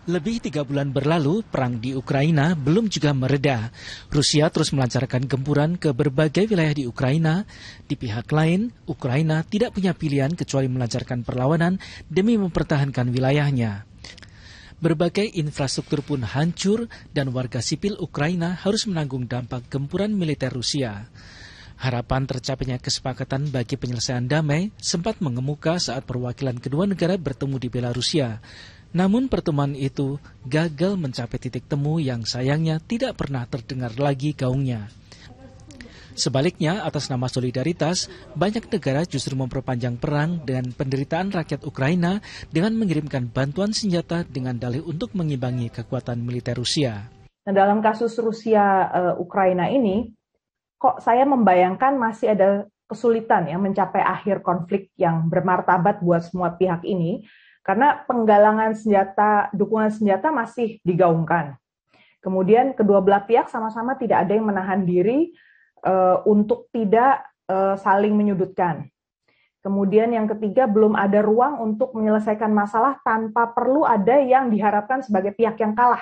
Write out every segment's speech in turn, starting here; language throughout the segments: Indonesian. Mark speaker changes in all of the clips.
Speaker 1: Lebih 3 bulan berlalu, perang di Ukraina belum juga mereda. Rusia terus melancarkan gempuran ke berbagai wilayah di Ukraina. Di pihak lain, Ukraina tidak punya pilihan kecuali melancarkan perlawanan demi mempertahankan wilayahnya. Berbagai infrastruktur pun hancur dan warga sipil Ukraina harus menanggung dampak gempuran militer Rusia. Harapan tercapainya kesepakatan bagi penyelesaian damai sempat mengemuka saat perwakilan kedua negara bertemu di Belarusia. Namun pertemuan itu gagal mencapai titik temu yang sayangnya tidak pernah terdengar lagi gaungnya. Sebaliknya, atas nama solidaritas, banyak negara justru memperpanjang perang dan penderitaan rakyat Ukraina dengan mengirimkan bantuan senjata dengan dalih untuk mengimbangi kekuatan militer Rusia.
Speaker 2: Nah, dalam kasus Rusia Ukraina ini, kok saya membayangkan masih ada kesulitan ya mencapai akhir konflik yang bermartabat buat semua pihak ini, karena penggalangan senjata, dukungan senjata masih digaungkan. Kemudian kedua belah pihak sama-sama tidak ada yang menahan diri untuk tidak saling menyudutkan. Kemudian yang ketiga, belum ada ruang untuk menyelesaikan masalah tanpa perlu ada yang diharapkan sebagai pihak yang kalah.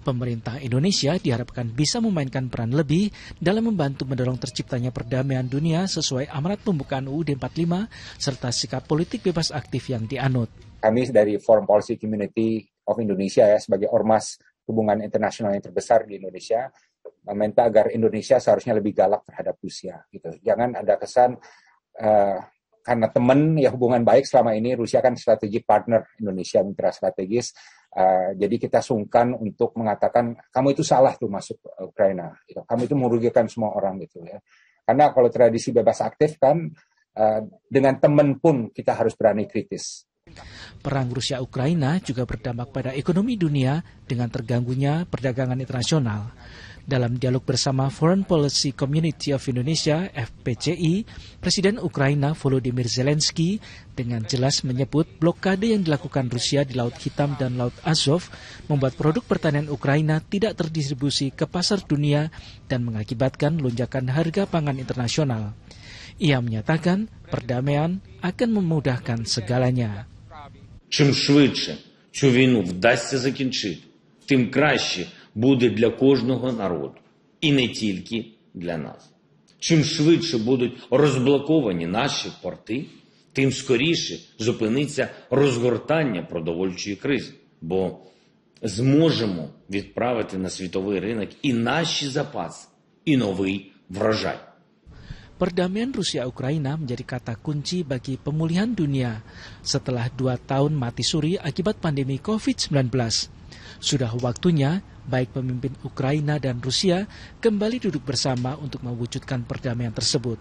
Speaker 1: Pemerintah Indonesia diharapkan bisa memainkan peran lebih dalam membantu mendorong terciptanya perdamaian dunia sesuai amanat pembukaan UUD 45 serta sikap politik bebas aktif yang dianut.
Speaker 3: Kami dari Foreign Policy Community of Indonesia ya sebagai ormas hubungan internasional yang terbesar di Indonesia meminta agar Indonesia seharusnya lebih galak terhadap Rusia. Gitu. Jangan ada kesan karena teman ya hubungan baik selama ini Rusia kan strategic partner Indonesia mitra strategis. Jadi kita sungkan untuk mengatakan kamu itu salah tuh masuk Ukraina, gitu. Kamu itu merugikan semua orang gitu ya. Karena kalau tradisi bebas aktif kan dengan teman pun kita harus berani kritis.
Speaker 1: Perang Rusia-Ukraina juga berdampak pada ekonomi dunia dengan terganggunya perdagangan internasional. Dalam dialog bersama Foreign Policy Community of Indonesia, FPCI, Presiden Ukraina Volodymyr Zelensky dengan jelas menyebut blokade yang dilakukan Rusia di Laut Hitam dan Laut Azov membuat produk pertanian Ukraina tidak terdistribusi ke pasar dunia dan mengakibatkan lonjakan harga pangan internasional. Ia menyatakan perdamaian akan memudahkan segalanya.
Speaker 4: Чим швидше цю війну вдасться закінчити, тим краще буде для кожного народу, і не тільки для нас. Чим швидше будуть розблоковані наші порти, тим скоріше зупиниться розгортання продовольчої кризи, бо зможемо відправити на світовий ринок і наші запаси, і новий врожай.
Speaker 1: Perdamaian Rusia-Ukraina menjadi kata kunci bagi pemulihan dunia setelah 2 tahun mati suri akibat pandemi COVID-19. Sudah waktunya baik pemimpin Ukraina dan Rusia kembali duduk bersama untuk mewujudkan perdamaian tersebut.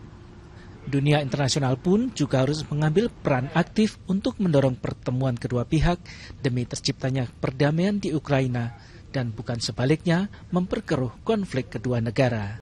Speaker 1: Dunia internasional pun juga harus mengambil peran aktif untuk mendorong pertemuan kedua pihak demi terciptanya perdamaian di Ukraina dan bukan sebaliknya memperkeruh konflik kedua negara.